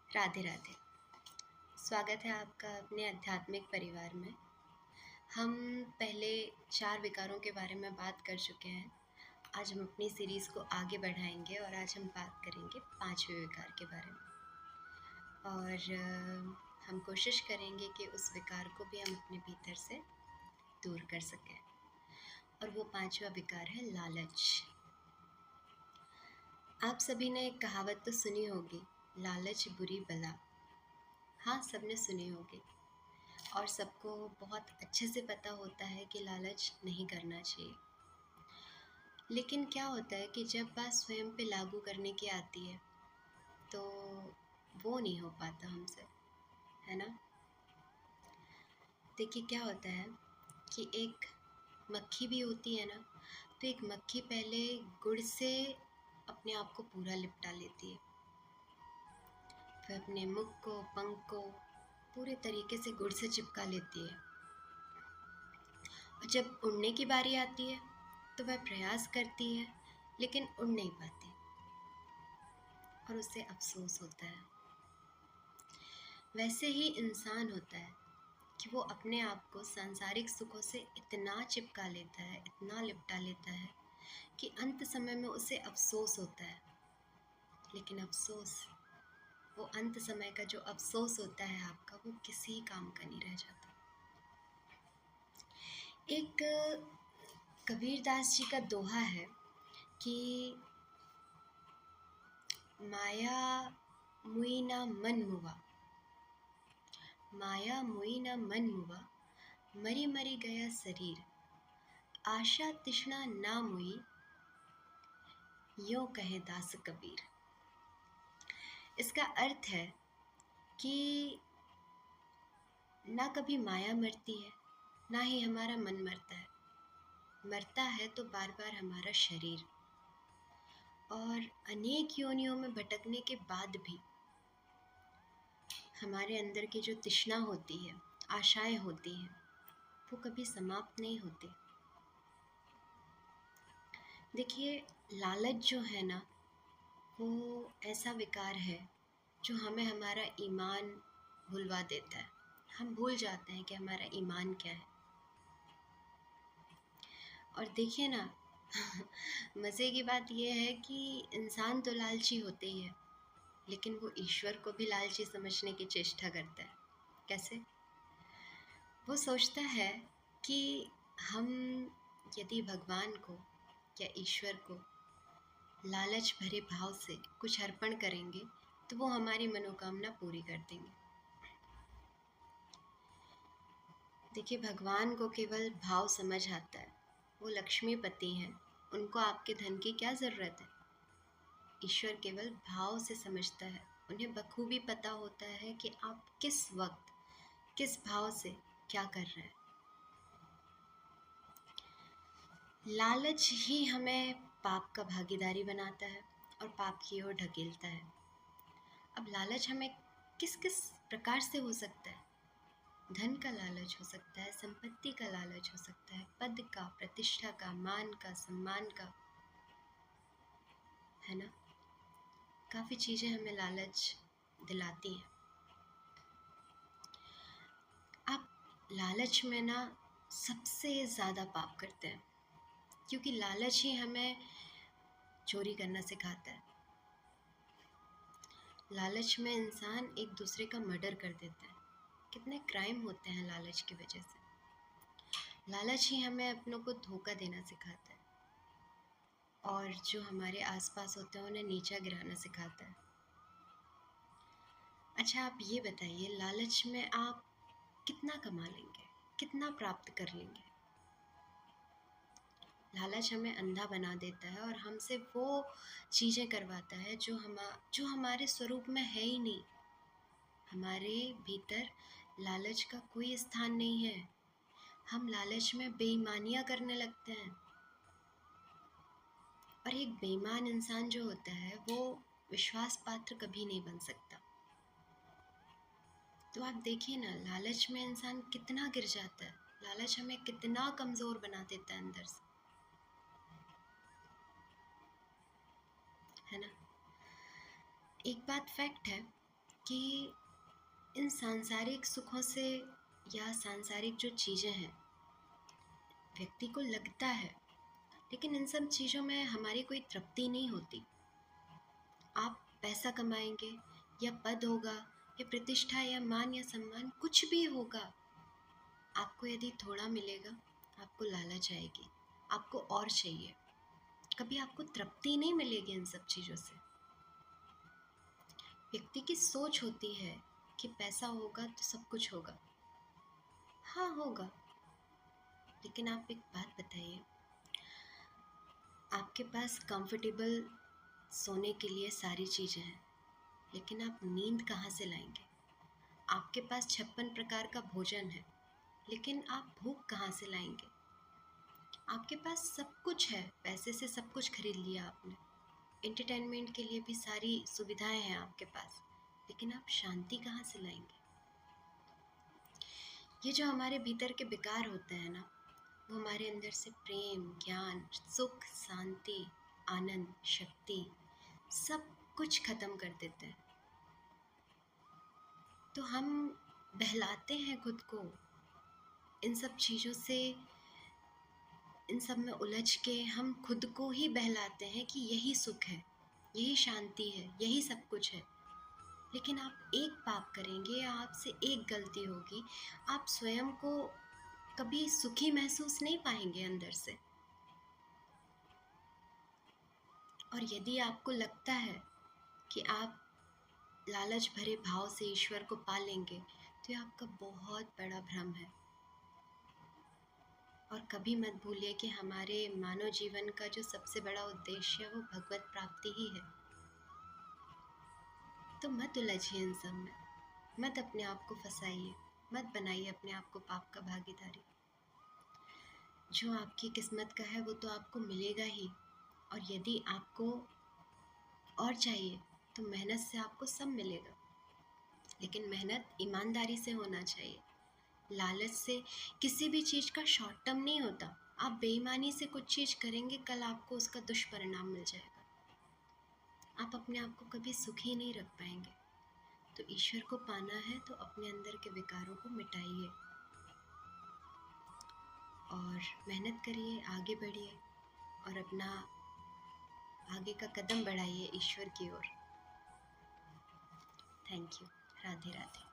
राधे राधे। स्वागत है आपका अपने आध्यात्मिक परिवार में। हम पहले 4 विकारों के बारे में बात कर चुके हैं। आज हम अपनी सीरीज़ को आगे बढ़ाएंगे और आज हम बात करेंगे 5वें विकार के बारे में। और हम कोशिश करेंगे कि उस विकार को भी हम अपने भीतर से दूर कर सकें। और वो 5वां विकार है लालच। आप सभी ने एक कहावत तो सुनी होगी, लालच बुरी बला। हाँ, सबने सुनी होगी और सबको बहुत अच्छे से पता होता है कि लालच नहीं करना चाहिए। लेकिन क्या होता है कि जब बात स्वयं पे लागू करने की आती है तो वो नहीं हो पाता हमसे, है ना। देखिए क्या होता है कि एक मक्खी भी होती है ना, तो एक मक्खी पहले गुड़ से अपने आप को पूरा लिपटा लेती है, फिर अपने मुख को, पंख को पूरे तरीके से गुड़ से चिपका लेती है। और जब उड़ने की बारी आती है तो वह प्रयास करती है लेकिन उड़ नहीं पाती और उसे अफसोस होता है। वैसे ही इंसान होता है कि वो अपने आप को सांसारिक सुखों से इतना चिपका लेता है, इतना लिपटा लेता है कि अंत समय में उसे अफसोस होता है। लेकिन अफसोस, वो अंत समय का जो अफसोस होता है आपका, वो किसी काम का नहीं रह जाता। एक कबीरदास जी का दोहा है कि माया मुई ना मन मुआ, माया मुई ना मन मुआ, मरी मरी गया शरीर, आशा तृष्णा ना मुई, यूं कहे दास कबीर। इसका अर्थ है कि ना कभी माया मरती है, ना ही हमारा मन मरता है। मरता है तो बार बार हमारा शरीर। और अनेक योनियों में भटकने के बाद भी हमारे अंदर की जो तृष्णा होती है, आशाएं होती हैं, वो कभी समाप्त नहीं होती। देखिए, लालच जो है ना, वो ऐसा विकार है जो हमें हमारा ईमान भुलवा देता है। हम भूल जाते हैं कि हमारा ईमान क्या है। और देखिए ना मज़े की बात यह है कि इंसान तो लालची होते ही है, लेकिन वो ईश्वर को भी लालची समझने की चेष्टा करता है। कैसे? वो सोचता है कि हम यदि भगवान को या ईश्वर को लालच भरे भाव से कुछ अर्पण करेंगे तो वो हमारी मनोकामना पूरी कर देंगे। देखिए, भगवान को केवल भाव समझ आता है। वो लक्ष्मीपति हैं, उनको आपके धन की क्या ज़रूरत है। ईश्वर केवल भाव से समझता है। उन्हें बखूबी पता होता है कि आप किस वक्त किस भाव से क्या कर रहे हैं। लालच ही हमें पाप का भागीदारी बनाता है और पाप की ओर ढकेलता है। अब लालच हमें किस किस प्रकार से हो सकता है। धन का लालच हो सकता है, संपत्ति का लालच हो सकता है, पद का, प्रतिष्ठा का, मान का, सम्मान का, है ना। काफ़ी चीज़ें हमें लालच दिलाती हैं। आप लालच में ना सबसे ज़्यादा पाप करते हैं, क्योंकि लालच ही हमें चोरी करना सिखाता है। लालच में इंसान एक दूसरे का मर्डर कर देता है। कितने क्राइम होते हैं लालच की वजह से। लालच ही हमें अपनों को धोखा देना सिखाता है और जो हमारे आसपास होते हैं उन्हें नीचा गिराना सिखाता है। अच्छा, आप ये बताइए, लालच में आप कितना कमा लेंगे, कितना प्राप्त कर लेंगे। लालच हमें अंधा बना देता है और हमसे वो चीज़ें करवाता है जो हमारे स्वरूप में है ही नहीं। हमारे भीतर लालच का कोई स्थान नहीं है। हम लालच में बेईमानियाँ करने लगते हैं। और एक बेईमान इंसान जो होता है वो विश्वास पात्र कभी नहीं बन सकता। तो आप देखिए ना, लालच में इंसान कितना गिर जाता है। लालच हमें कितना कमज़ोर बना देता है अंदर से, है ना। एक बात फैक्ट है कि इन सांसारिक सुखों से या सांसारिक जो चीज़ें हैं, व्यक्ति को लगता है, लेकिन इन सब चीज़ों में हमारी कोई तृप्ति नहीं होती। आप पैसा कमाएंगे या पद होगा या प्रतिष्ठा या मान या सम्मान, कुछ भी होगा, आपको यदि थोड़ा मिलेगा, आपको लालच आएगी, आपको और चाहिए। कभी आपको तृप्ति नहीं मिलेगी इन सब चीज़ों से। व्यक्ति की सोच होती है कि पैसा होगा तो सब कुछ होगा। हाँ होगा, लेकिन आप एक बात बताइए, आपके पास कंफर्टेबल सोने के लिए सारी चीज़ें हैं, लेकिन आप नींद कहाँ से लाएंगे? आपके पास 56 प्रकार का भोजन है, लेकिन आप भूख कहाँ से लाएंगे? आपके पास सब कुछ है, पैसे से सब कुछ खरीद लिया आपने, एंटरटेनमेंट के लिए भी सारी सुविधाएं हैं आपके पास, लेकिन आप शांति कहाँ से लाएंगे? ये जो हमारे भीतर के विकार होते हैं ना, वो हमारे अंदर से प्रेम, ज्ञान, सुख, शांति, आनंद, शक्ति, सब कुछ खत्म कर देते हैं। तो हम बहलाते हैं खुद को इन सब चीज़ों से, इन सब में उलझ के हम खुद को ही बहलाते हैं कि यही सुख है, यही शांति है, यही सब कुछ है। लेकिन आप एक पाप करेंगे या आपसे एक गलती होगी, आप स्वयं को कभी सुखी महसूस नहीं पाएंगे अंदर से। और यदि आपको लगता है कि आप लालच भरे भाव से ईश्वर को पा लेंगे, तो ये आपका बहुत बड़ा भ्रम है। और कभी मत भूलिए कि हमारे मानव जीवन का जो सबसे बड़ा उद्देश्य है वो भगवत प्राप्ति ही है। तो मत उलझिए इन सब में, मत अपने आप को फंसाइए, मत बनाइए अपने आप को पाप का भागीदारी। जो आपकी किस्मत का है वो तो आपको मिलेगा ही, और यदि आपको और चाहिए तो मेहनत से आपको सब मिलेगा, लेकिन मेहनत ईमानदारी से होना चाहिए। लालच से किसी भी चीज़ का शॉर्ट टर्म नहीं होता। आप बेईमानी से कुछ चीज़ करेंगे, कल आपको उसका दुष्परिणाम मिल जाएगा। आप अपने आप को कभी सुखी नहीं रख पाएंगे। तो ईश्वर को पाना है तो अपने अंदर के विकारों को मिटाइए और मेहनत करिए, आगे बढ़िए और अपना आगे का कदम बढ़ाइए ईश्वर की ओर। Thank you. राधे राधे।